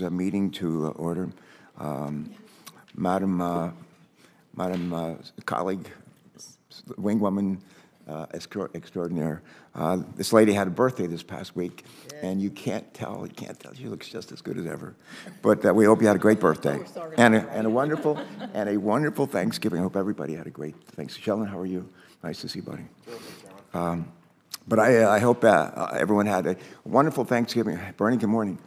Meeting to order. Madam colleague, wingwoman extraordinaire. This lady had a birthday this past week, and you can't tell. She looks just as good as ever. But we hope you had a great birthday and a wonderful Thanksgiving. I hope everybody had a great Thanksgiving. Sheldon, how are you? Nice to see you, buddy. But I hope everyone had a wonderful Thanksgiving. Bernie, good morning.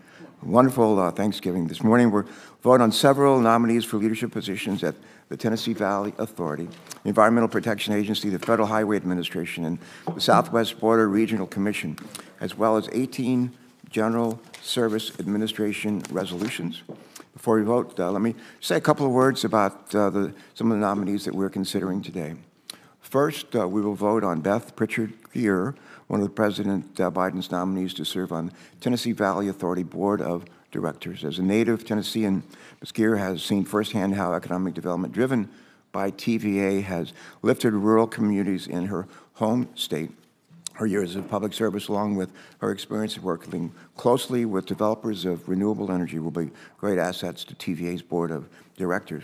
Wonderful Thanksgiving. This morning we're voting on several nominees for leadership positions at the Tennessee Valley Authority, the Environmental Protection Agency, the Federal Highway Administration, and the Southwest Border Regional Commission, as well as 18 General Service Administration resolutions. Before we vote, let me say a couple of words about some of the nominees that we're considering today. First, we will vote on Beth Pritchard Geer, one of President Biden's nominees to serve on Tennessee Valley Authority Board of Directors. As a native Tennessean, Ms. Geer has seen firsthand how economic development driven by TVA has lifted rural communities in her home state. Her years of public service, along with her experience working closely with developers of renewable energy, will be great assets to TVA's Board of Directors.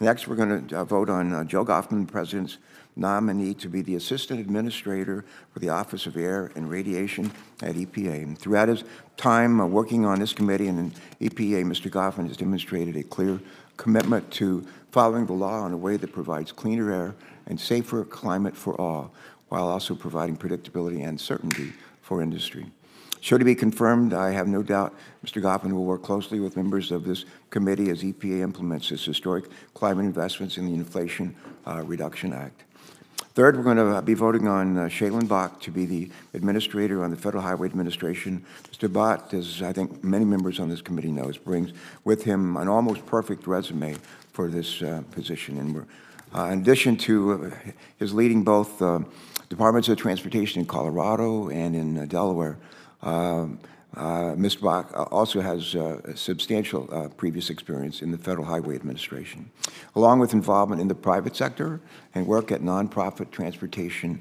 Next, we're going to vote on Joe Goffman, the President's nominee to be the Assistant Administrator for the Office of Air and Radiation at EPA. And throughout his time working on this committee and in EPA, Mr. Goffman has demonstrated a clear commitment to following the law in a way that provides cleaner air and safer climate for all, while also providing predictability and certainty for industry. Should it be confirmed, I have no doubt Mr. Goffman will work closely with members of this committee as EPA implements its historic climate investments in the Inflation Reduction Act. Third, we're going to be voting on Shaylin Bach to be the administrator on the Federal Highway Administration. Mr. Bach, as I think many members on this committee knows, brings with him an almost perfect resume for this position. And we're, in addition to his leading both departments of transportation in Colorado and in Delaware, Mr. Bach also has substantial previous experience in the Federal Highway Administration, along with involvement in the private sector and work at nonprofit transportation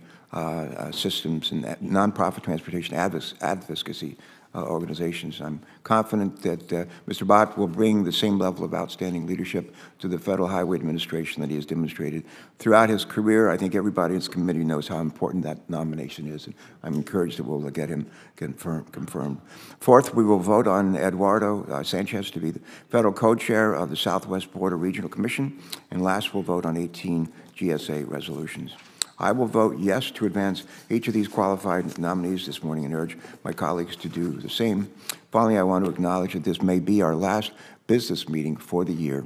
systems and nonprofit transportation advocacy organizations. I'm confident that Mr. Bach will bring the same level of outstanding leadership to the Federal Highway Administration that he has demonstrated throughout his career. I think everybody in this committee knows how important that nomination is, and I'm encouraged that we'll get him confirmed. Fourth, we will vote on Eduardo Sanchez to be the Federal Co-Chair of the Southwest Border Regional Commission, and last, we'll vote on 18 GSA resolutions. I will vote yes to advance each of these qualified nominees this morning and urge my colleagues to do the same. Finally, I want to acknowledge that this may be our last business meeting for the year.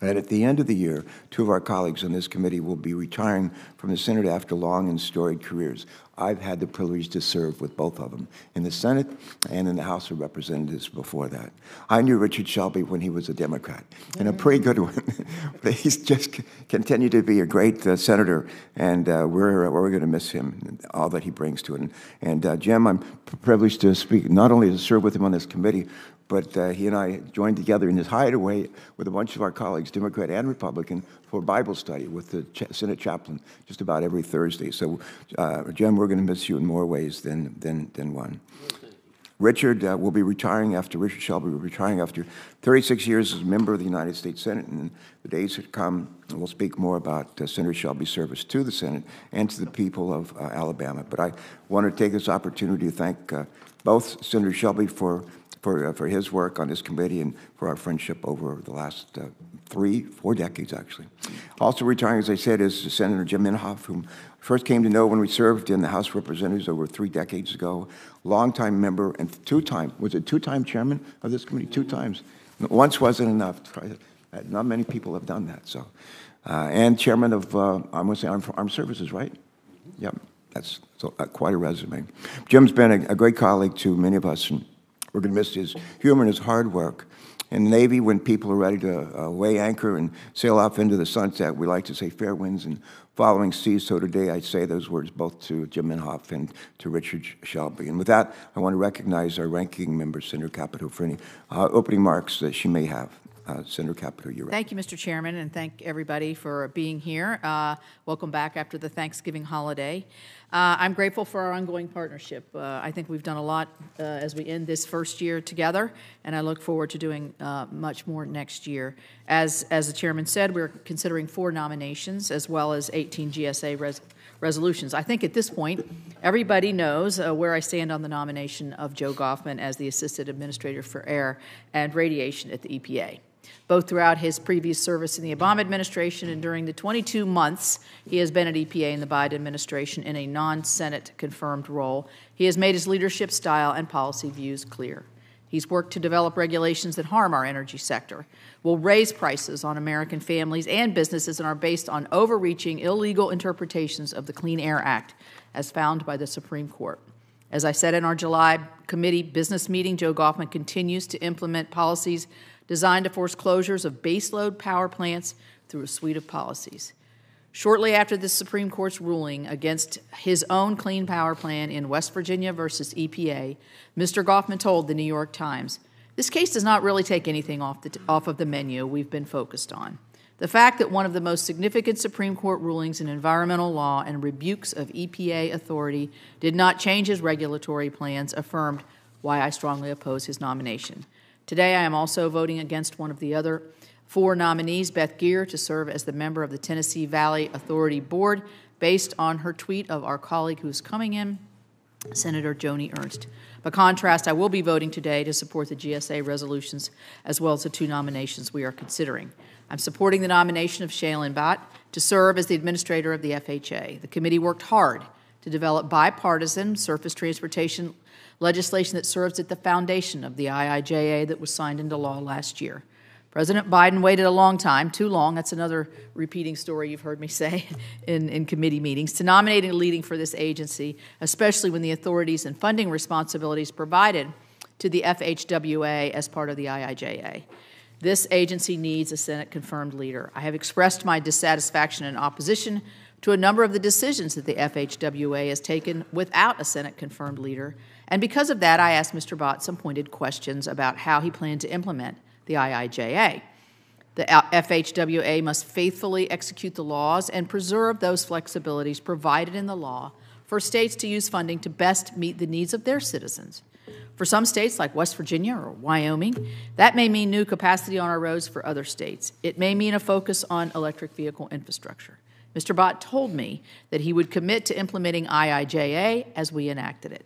And at the end of the year, two of our colleagues on this committee will be retiring from the Senate after long and storied careers. I've had the privilege to serve with both of them in the Senate and in the House of Representatives before that. I knew Richard Shelby when he was a Democrat, and a pretty good one. But he's just continued to be a great senator, and we're going to miss him and all that he brings to it. And Jim, I'm privileged to speak, not only to serve with him on this committee, but he and I joined together in his hideaway with a bunch of our colleagues, Democrat and Republican, for Bible study with the Senate chaplain just about every Thursday. So, Jim, we're going to miss you in more ways than one. Richard will be retiring after, Richard Shelby will be retiring after 36 years as a member of the United States Senate, and the days that come, we'll speak more about Senator Shelby's service to the Senate and to the people of Alabama. But I want to take this opportunity to thank both Senator Shelby for his work on this committee and for our friendship over the last 4 decades, actually. Also retiring, as I said, is Senator Jim Inhofe, whom I first came to know when we served in the House of Representatives over 3 decades ago. Longtime member and two-time chairman of this committee? 2 times. Once wasn't enough. Not many people have done that. So, and chairman of, I'm going to say Armed Services, right? Yep, that's quite a resume. Jim's been a great colleague to many of us, and we're going to miss his humor and his hard work. In the Navy, when people are ready to weigh anchor and sail off into the sunset, we like to say fair winds and following seas. So today I say those words both to Jim Inhofe and to Richard Shelby. And with that, I want to recognize our ranking member, Senator Capito, for any opening remarks that she may have. Senator Capito, you're right. Thank you, Mr. Chairman, and thank everybody for being here. Welcome back after the Thanksgiving holiday. I'm grateful for our ongoing partnership. I think we've done a lot as we end this first year together, and I look forward to doing much more next year. As the chairman said, we're considering 4 nominations as well as 18 GSA resolutions. I think at this point, everybody knows where I stand on the nomination of Joe Goffman as the Assistant Administrator for Air and Radiation at the EPA. Both throughout his previous service in the Obama administration and during the 22 months he has been at EPA in the Biden administration in a non-Senate confirmed role, he has made his leadership style and policy views clear. He's worked to develop regulations that harm our energy sector, will raise prices on American families and businesses, and are based on overreaching, illegal interpretations of the Clean Air Act, as found by the Supreme Court. As I said in our July committee business meeting, Joe Goffman continues to implement policies designed to force closures of baseload power plants through a suite of policies. Shortly after the Supreme Court's ruling against his own Clean Power Plan in West Virginia versus EPA, Mr. Goffman told the New York Times, "This case does not really take anything off of the menu we've been focused on. The fact that one of the most significant Supreme Court rulings in environmental law and rebukes of EPA authority did not change his regulatory plans affirmed why I strongly oppose his nomination. Today, I am also voting against one of the other 4 nominees, Beth Geer, to serve as the member of the Tennessee Valley Authority Board, based on her tweet of our colleague who is coming in, Senator Joni Ernst. By contrast, I will be voting today to support the GSA resolutions as well as the 2 nominations we are considering. I'm supporting the nomination of Shailene Bhatt to serve as the administrator of the FHA. The committee worked hard to develop bipartisan surface transportation legislation that serves at the foundation of the IIJA that was signed into law last year. President Biden waited a long time, too long, that's another repeating story you've heard me say in committee meetings, to nominate and leading for this agency, especially when the authorities and funding responsibilities provided to the FHWA as part of the IIJA. This agency needs a Senate-confirmed leader. I have expressed my dissatisfaction and opposition to a number of the decisions that the FHWA has taken without a Senate-confirmed leader, and because of that, I asked Mr. Bhatt some pointed questions about how he planned to implement the IIJA. The FHWA must faithfully execute the laws and preserve those flexibilities provided in the law for states to use funding to best meet the needs of their citizens. For some states like West Virginia or Wyoming, that may mean new capacity on our roads. For other states, it may mean a focus on electric vehicle infrastructure. Mr. Bhatt told me that he would commit to implementing IIJA as we enacted it.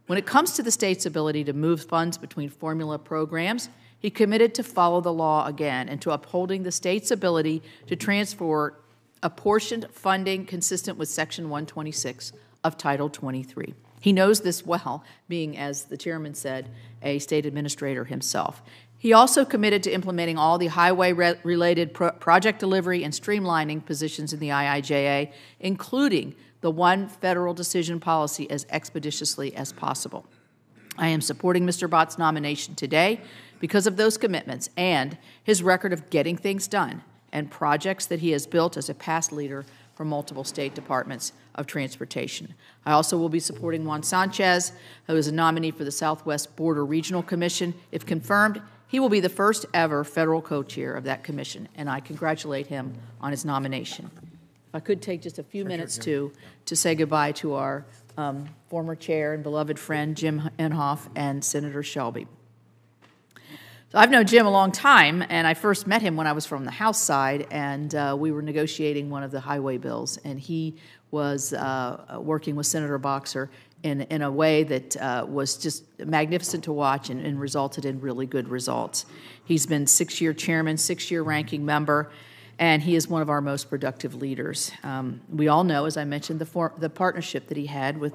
When it comes to the state's ability to move funds between formula programs, he committed to follow the law again and to upholding the state's ability to transfer apportioned funding consistent with Section 126 of Title 23. He knows this well, being, as the chairman said, a state administrator himself. He also committed to implementing all the highway-related project delivery and streamlining positions in the IIJA, including the one federal decision policy, as expeditiously as possible. I am supporting Mr. Bhatt's nomination today because of those commitments and his record of getting things done and projects that he has built as a past leader for multiple state departments of transportation. I also will be supporting Juan Sanchez, who is a nominee for the Southwest Border Regional Commission. If confirmed, he will be the first ever federal co-chair of that commission, and I congratulate him on his nomination. If I could take just a few minutes to say goodbye to our former chair and beloved friend, Jim Inhofe, and Senator Shelby. So I've known Jim a long time, and I first met him when I was from the House side, and we were negotiating one of the highway bills, and he was working with Senator Boxer in a way that was just magnificent to watch and resulted in really good results. He's been 6-year chairman, 6-year ranking member, and he is one of our most productive leaders. We all know, as I mentioned, the partnership that he had with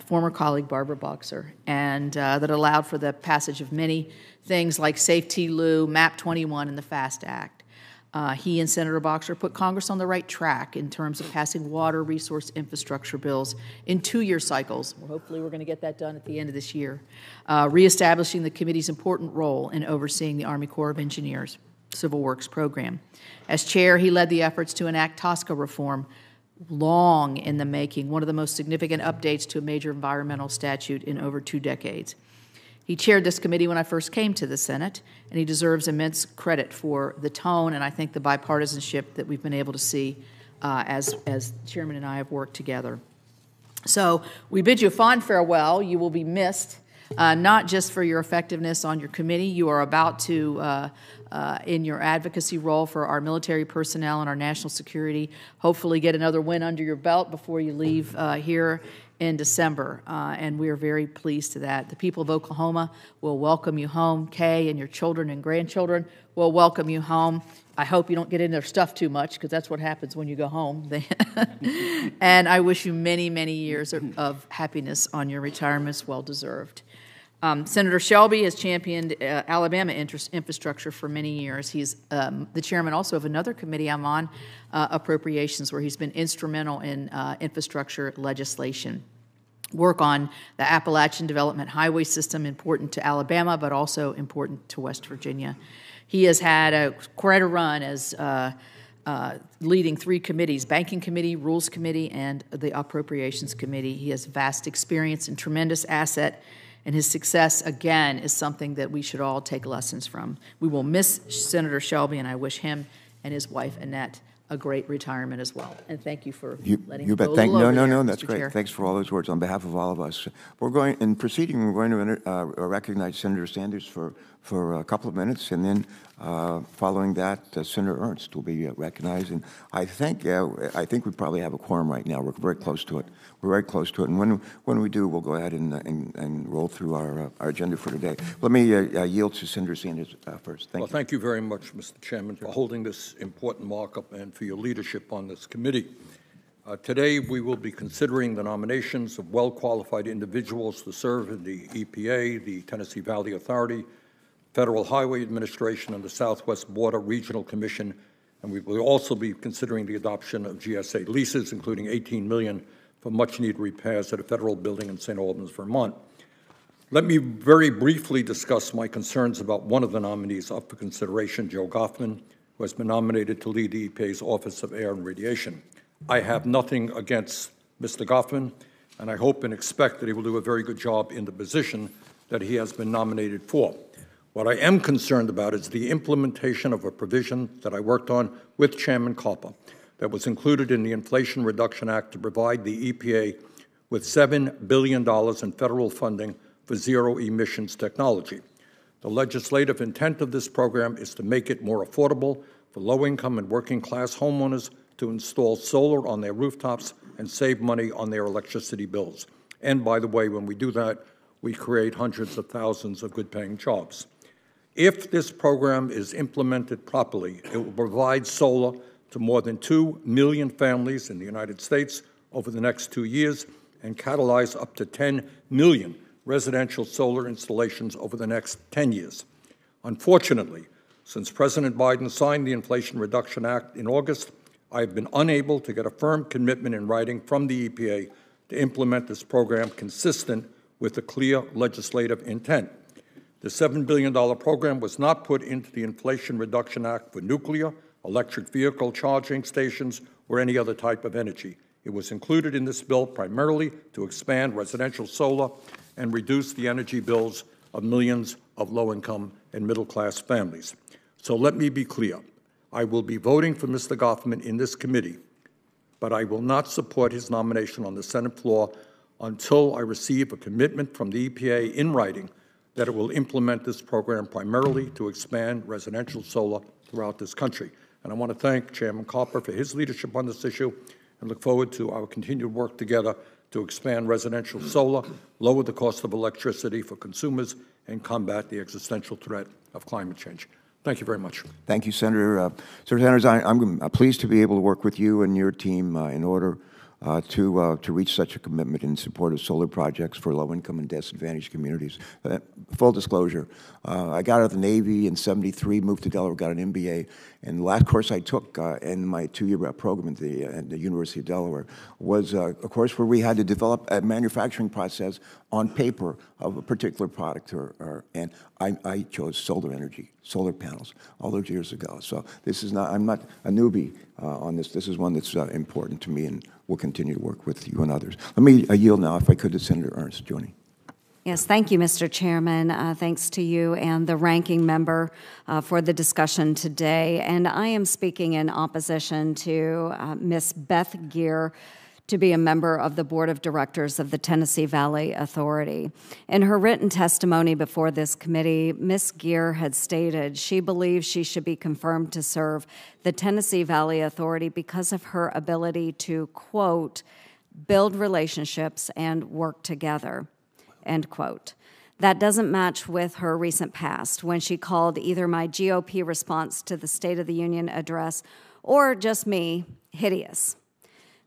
former colleague Barbara Boxer, and that allowed for the passage of many things like Safety Lou, MAP 21, and the FAST Act. He and Senator Boxer put Congress on the right track in terms of passing water resource infrastructure bills in 2-year cycles. Well, hopefully we're going to get that done at the end of this year. Reestablishing the committee's important role in overseeing the Army Corps of Engineers Civil Works program. As chair, he led the efforts to enact TSCA reform, long in the making, one of the most significant updates to a major environmental statute in over 2 decades. He chaired this committee when I first came to the Senate, and he deserves immense credit for the tone and I think the bipartisanship that we've been able to see as Chairman and I have worked together. So we bid you a fond farewell. You will be missed, not just for your effectiveness on your committee. You are about to, in your advocacy role for our military personnel and our national security, hopefully get another win under your belt before you leave here in December, and we are very pleased to that. The people of Oklahoma will welcome you home. Kay and your children and grandchildren will welcome you home. I hope you don't get in their stuff too much, because that's what happens when you go home. And I wish you many, many years of happiness on your retirements, well deserved. Senator Shelby has championed Alabama infrastructure for many years. He's the chairman also of another committee I'm on, Appropriations, where he's been instrumental in infrastructure legislation. Work on the Appalachian Development Highway System, important to Alabama, but also important to West Virginia. He has had quite a run as leading 3 committees, Banking Committee, Rules Committee, and the Appropriations Committee. He has vast experience and tremendous asset, and his success, again, is something that we should all take lessons from. We will miss Senator Shelby, and I wish him and his wife, Annette, a great retirement as well. And thank you for letting me go a little over there, that's Mr. great. Chair. Thanks for all those words on behalf of all of us. We're going to recognize Senator Sanders for a couple of minutes, and then following that, Senator Ernst will be recognized. And I think we probably have a quorum right now. We're very close to it. We're very close to it. And when we do, we'll go ahead and roll through our agenda for today. Let me yield to Senator Sanders first. Thank you very much, Mr. Chairman, for holding this important markup and for your leadership on this committee. Today, we will be considering the nominations of well-qualified individuals to serve in the EPA, the Tennessee Valley Authority, Federal Highway Administration, and the Southwest Border Regional Commission, and we will also be considering the adoption of GSA leases, including $18 million for much-needed repairs at a federal building in St. Albans, Vermont. Let me very briefly discuss my concerns about one of the nominees up for consideration, Joe Goffman, who has been nominated to lead the EPA's Office of Air and Radiation. I have nothing against Mr. Goffman, and I hope and expect that he will do a very good job in the position that he has been nominated for. What I am concerned about is the implementation of a provision that I worked on with Chairman Copper that was included in the Inflation Reduction Act to provide the EPA with $7 billion in federal funding for zero-emissions technology. The legislative intent of this program is to make it more affordable for low-income and working-class homeowners to install solar on their rooftops and save money on their electricity bills. And by the way, when we do that, we create hundreds of thousands of good-paying jobs. If this program is implemented properly, it will provide solar to more than 2 million families in the United States over the next 2 years and catalyze up to 10 million residential solar installations over the next 10 years. Unfortunately, since President Biden signed the Inflation Reduction Act in August, I have been unable to get a firm commitment in writing from the EPA to implement this program consistent with the clear legislative intent. The $7 billion program was not put into the Inflation Reduction Act for nuclear, electric vehicle charging stations, or any other type of energy. It was included in this bill primarily to expand residential solar and reduce the energy bills of millions of low-income and middle-class families. So let me be clear. I will be voting for Mr. Goffman in this committee, but I will not support his nomination on the Senate floor until I receive a commitment from the EPA in writing that it will implement this program primarily to expand residential solar throughout this country. And I want to thank Chairman Copper for his leadership on this issue and look forward to our continued work together to expand residential solar, lower the cost of electricity for consumers, and combat the existential threat of climate change. Thank you very much. Thank you, Senator. Senator Sanders, I'm pleased to be able to work with you and your team in order to reach such a commitment in support of solar projects for low-income and disadvantaged communities. Full disclosure, I got out of the Navy in '73, moved to Delaware, got an MBA, and the last course I took in my 2-year program at the University of Delaware was a course where we had to develop a manufacturing process on paper of a particular product, and I chose solar energy, solar panels, all those years ago. So this is not, I'm not a newbie on this. This is one that's important to me, and we'll continue to work with you and others. Let me yield now, if I could, to Senator Ernst. Joni. Yes, thank you, Mr. Chairman. Thanks to you and the ranking member for the discussion today. And I am speaking in opposition to Ms. Beth Geer to be a member of the Board of Directors of the Tennessee Valley Authority. In her written testimony before this committee, Ms. Geer had stated she believes she should be confirmed to serve the Tennessee Valley Authority because of her ability to, quote, build relationships and work together, end quote. That doesn't match with her recent past when she called either my GOP response to the State of the Union address or just me hideous.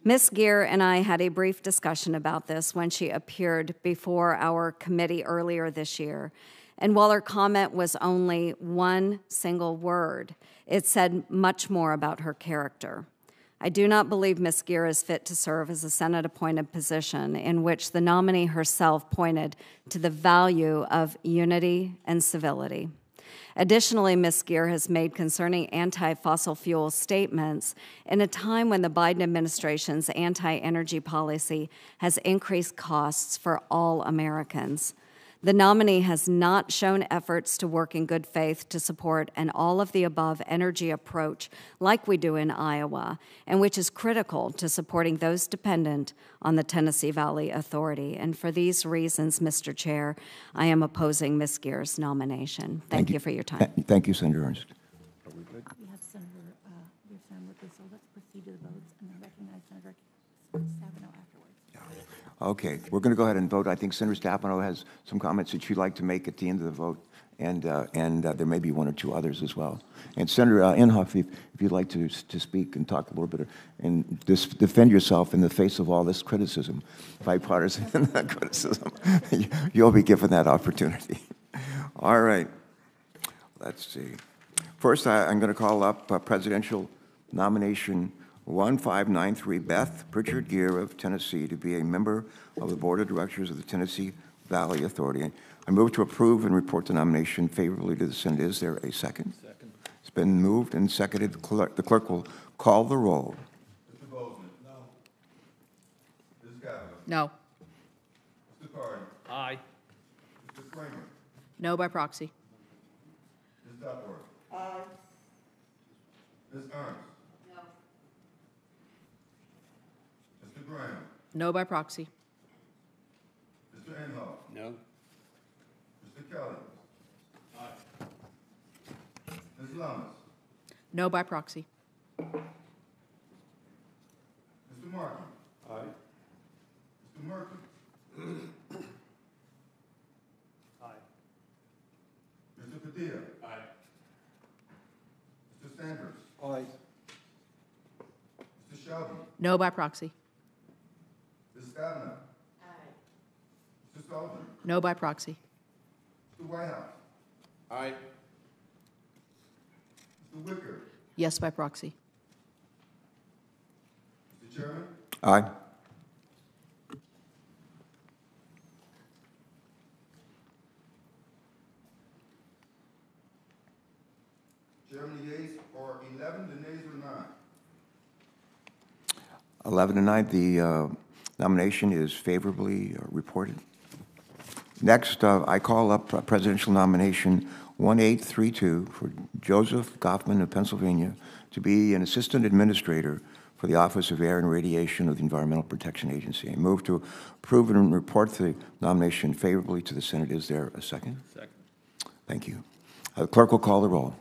Ms. Geer and I had a brief discussion about this when she appeared before our committee earlier this year. And while her comment was only one single word, it said much more about her character. I do not believe Ms. Geer is fit to serve as a Senate-appointed position in which the nominee herself pointed to the value of unity and civility. Additionally, Ms. Geer has made concerning anti-fossil fuel statements in a time when the Biden administration's anti-energy policy has increased costs for all Americans. The nominee has not shown efforts to work in good faith to support an all-of-the-above energy approach like we do in Iowa, and which is critical to supporting those dependent on the Tennessee Valley Authority. And for these reasons, Mr. Chair, I am opposing Ms. Geer's nomination. Thank you for your time. Thank you, Senator Ernst. We have Senator Lucas, so let's proceed to the votes and then recognize Senator Stabenow afterwards. Okay, we're going to go ahead and vote. I think Senator Stabenow has some comments that she'd like to make at the end of the vote, and there may be one or two others as well. And Senator Inhofe, if you'd like to speak and talk a little bit and just defend yourself in the face of all this criticism, bipartisan criticism, you'll be given that opportunity. All right, let's see. First, I'm going to call up presidential nomination 1593, Beth Pritchard Geer of Tennessee, to be a member of the Board of Directors of the Tennessee Valley Authority. I move to approve and report the nomination favorably to the Senate. Is there a second? Second. It's been moved and seconded. The clerk will call the roll. Mr. Bozeman? No. Ms. Gavin? No. Mr. Carden? Aye. Mr. Kramer? No by proxy. Ms. Duckworth? Aye. Ms. Ernst? Mr. Graham? No by proxy. Mr. Inhofe? No. Mr. Kelly? Aye. Ms. Lummis? No by proxy. Mr. Markey? Aye. Mr. Murphy? Aye. Mr. Padilla? Aye. Mr. Sanders? Aye. Mr. Shelby? No by proxy. Ms. Stabenow? Aye. Mr. Sullivan? No by proxy. Mr. Whitehouse? Aye. Mr. Wicker? Yes by proxy. Mr. Chairman? Aye. Chairman, the yeas are 11, the nays are 9. 11 to 9, the nomination is favorably reported. Next, I call up presidential nomination 1832 for Joseph Goffman of Pennsylvania to be an assistant administrator for the Office of Air and Radiation of the Environmental Protection Agency. I move to approve and report the nomination favorably to the Senate. Is there a second? Second. Thank you. The clerk will call the roll.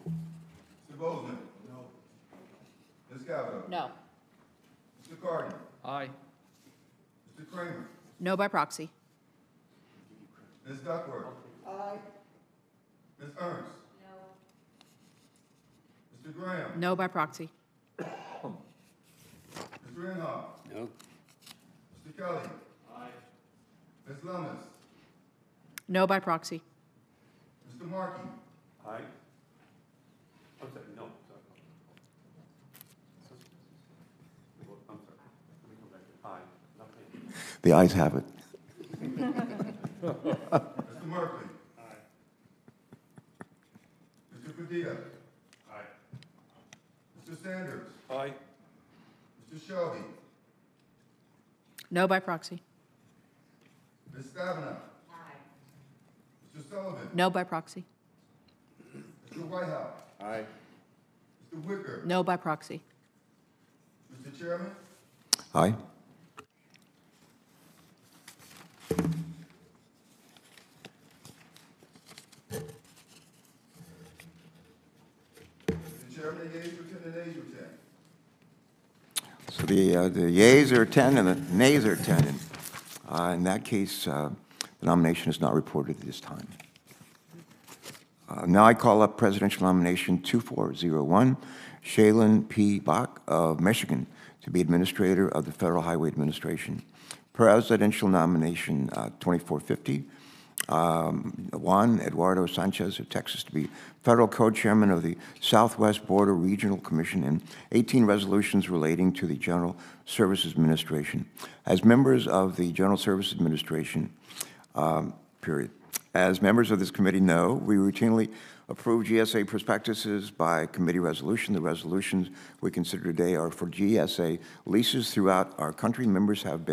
Mr. Bozeman? No. Ms. Gallo? No. Mr. Carden? Aye. Mr. Kramer? No by proxy. Ms. Duckworth? Aye. Ms. Ernst? No. Mr. Graham? No by proxy. Mr. Inhofe? No. Mr. Kelly? Aye. Ms. Lummis? No by proxy. Mr. Markey? Aye. I'm sorry, no, sorry. I'm sorry. Let me come back. Aye. Nothing. The ayes have it. Mr. Murphy? Aye. Mr. Padilla? Aye. Mr. Sanders? Aye. Mr. Shelby? No by proxy. Ms. Stabenow? Mr. Sullivan. No by proxy. Mr. Whitehouse. Aye. Mr. Wicker. No by proxy. Mr. Chairman. Aye. Mr. Chairman, the yeas are 10 and nays are 10. So the yeas are 10 and the nays are 10. And in that case, the nomination is not reported at this time. Now I call up presidential nomination 2401, Shaylin P. Bach of Michigan to be administrator of the Federal Highway Administration. Presidential nomination 2450, Juan Eduardo Sanchez of Texas to be federal co-chairman of the Southwest Border Regional Commission, and 18 resolutions relating to the General Services Administration. As members of the General Services Administration, period. As members of this committee know, we routinely approve GSA prospectuses by committee resolution. The resolutions we consider today are for GSA leases throughout our country. Members have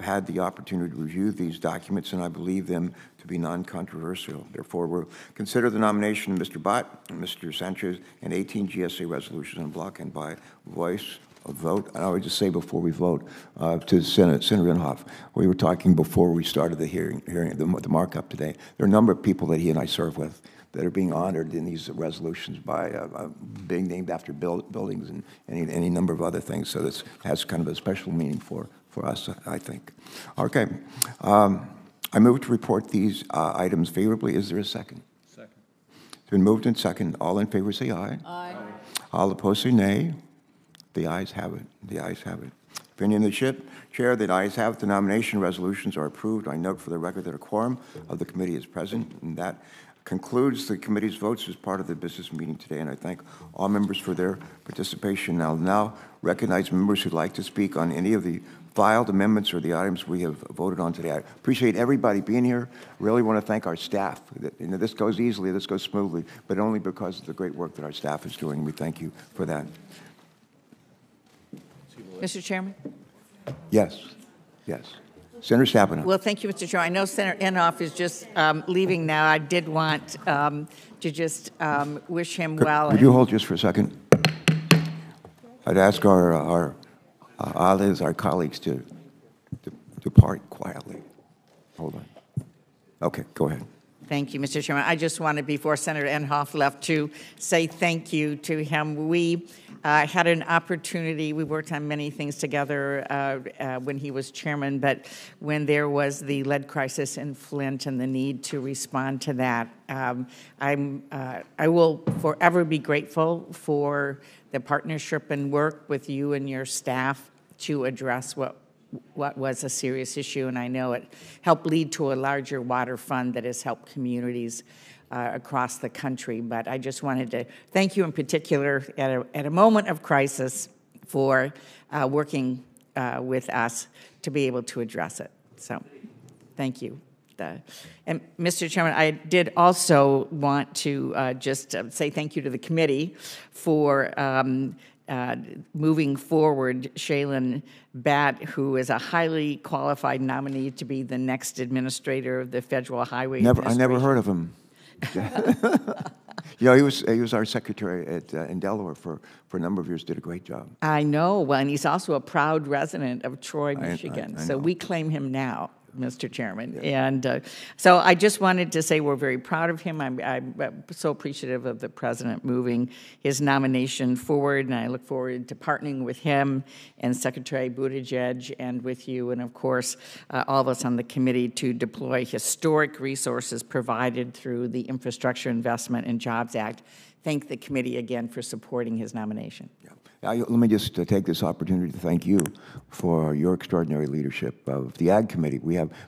had the opportunity to review these documents, and I believe them to be non-controversial. Therefore, we'll consider the nomination of Mr. Bott, Mr. Sanchez, and 18 GSA resolutions in block and by voice of vote. And I would just say before we vote to Senator Inhofe, we were talking before we started the hearing the markup today. There are a number of people that he and I serve with that are being honored in these resolutions by being named after buildings and any number of other things. So this has kind of a special meaning for us, I think. Okay. I move to report these items favorably. Is there a second? Second. It's been moved and second. All in favor say aye. Aye. All opposed say nay. The ayes have it. The ayes have it. Opinion of the chair, the ayes have it. The nomination resolutions are approved. I note for the record that a quorum of the committee is present, and that concludes the committee's votes as part of the business meeting today, and I thank all members for their participation. I'll now recognize members who'd like to speak on any of the filed amendments or the items we have voted on today. I appreciate everybody being here. Really want to thank our staff. This goes easily, this goes smoothly, but only because of the great work that our staff is doing. We thank you for that. Mr. Chairman? Yes, yes. Senator Stabenow. Well, thank you, Mr. Chairman. I know Senator Inhofe is just leaving now. I did want to just wish him well. Would you hold just for a second? I'd ask our allies, our colleagues to depart quietly. Hold on. Okay, go ahead. Thank you, Mr. Chairman. I just wanted, before Senator Inhofe left, to say thank you to him. We had an opportunity. We worked on many things together when he was chairman, but when there was the lead crisis in Flint and the need to respond to that, I will forever be grateful for the partnership and work with you and your staff to address what was a serious issue, and I know it helped lead to a larger water fund that has helped communities across the country. But I just wanted to thank you in particular at a moment of crisis for working with us to be able to address it. So thank you. And Mr. Chairman, I did also want to just say thank you to the committee for moving forward Shaylin Batt, who is a highly qualified nominee to be the next administrator of the Federal Highway Administration. I never heard of him. You know, he was our secretary in Delaware for a number of years. Did a great job. I know. Well, and he's also a proud resident of Troy, Michigan. I so know. we claim him now, Mr. Chairman. Yeah. And so I just wanted to say we're very proud of him. I'm so appreciative of the president moving his nomination forward, and I look forward to partnering with him and Secretary Buttigieg and with you, and of course, all of us on the committee to deploy historic resources provided through the Infrastructure Investment and Jobs Act. Thank the committee again for supporting his nomination. Yeah. Let me just take this opportunity to thank you for your extraordinary leadership of the Ag Committee.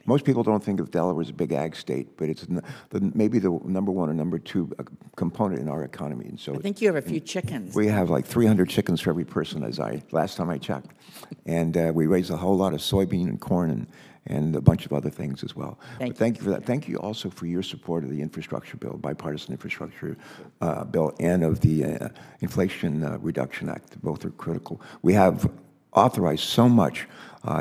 Most people don't think of Delaware as a big ag state, but it's maybe the number one or number two component in our economy. And so I think you have a few chickens. We have like 300 chickens for every person, last time I checked. And we raise a whole lot of soybean and corn and a bunch of other things as well. Thank you for that. Thank you also for your support of the infrastructure bill, bipartisan infrastructure bill, and of the Inflation Reduction Act. Both are critical. We have authorized so much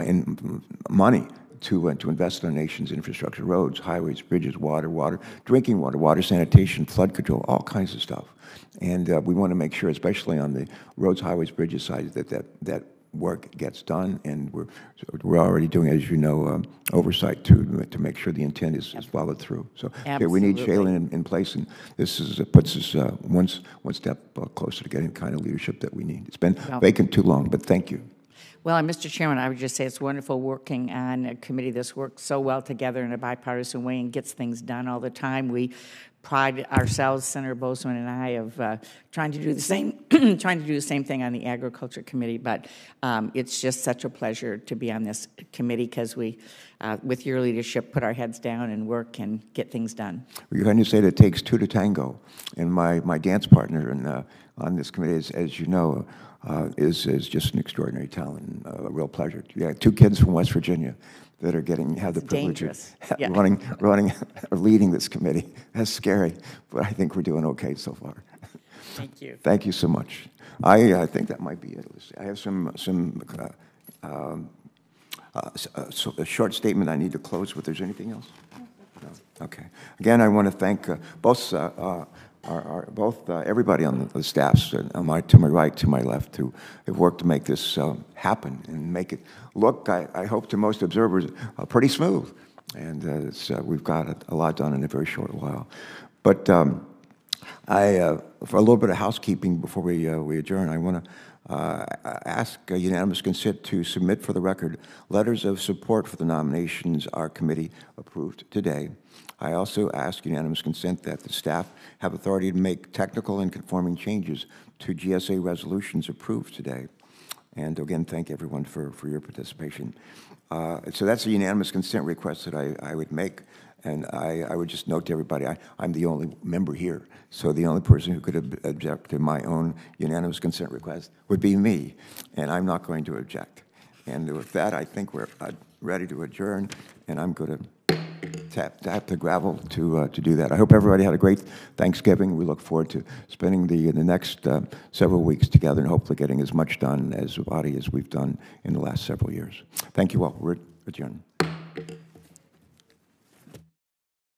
in money to invest in our nation's infrastructure, roads, highways, bridges, water, drinking water, water sanitation, flood control, all kinds of stuff. And we want to make sure, especially on the roads, highways, bridges side, that work gets done. And we're already doing, as you know, oversight to make sure the intent is followed through. So okay, we need Shailene in place, and this puts us one step closer to getting the kind of leadership that we need. It's been vacant too long, but thank you. Well, and Mr. Chairman, I would just say it's wonderful working on a committee that's worked so well together in a bipartisan way and gets things done all the time. We pride ourselves, Senator Bozeman and I, of trying to do the same, thing on the Agriculture Committee. But it's just such a pleasure to be on this committee because we, with your leadership, put our heads down and work and get things done. You're going to say that it takes two to tango, and my dance partner on this committee, as you know, is just an extraordinary talent, a real pleasure. Yeah, 2 kids from West Virginia that are have the privilege of running or leading this committee. That's scary, but I think we're doing okay so far. Thank you. Thank you so much. I think that might be it. I have a short statement I need to close with. There's anything else? No. Okay. Again, I want to thank both everybody on the staffs, to my right, to my left, who have worked to make this happen and make it look, I hope to most observers, pretty smooth. And we've got a lot done in a very short while. But for a little bit of housekeeping before we adjourn, I want to ask unanimous consent to submit for the record letters of support for the nominations our committee approved today. I also ask unanimous consent that the staff have authority to make technical and conforming changes to GSA resolutions approved today. And again, thank everyone for your participation. So that's a unanimous consent request that I would make. And I would just note to everybody, I'm the only member here. So the only person who could object to my own unanimous consent request would be me. And I'm not going to object. And with that, I think we're ready to adjourn. And I'm going to tap the gravel to do that. I hope everybody had a great Thanksgiving. We look forward to spending the next several weeks together and hopefully getting as much done as a body as we've done in the last several years. Thank you all. We're adjourned.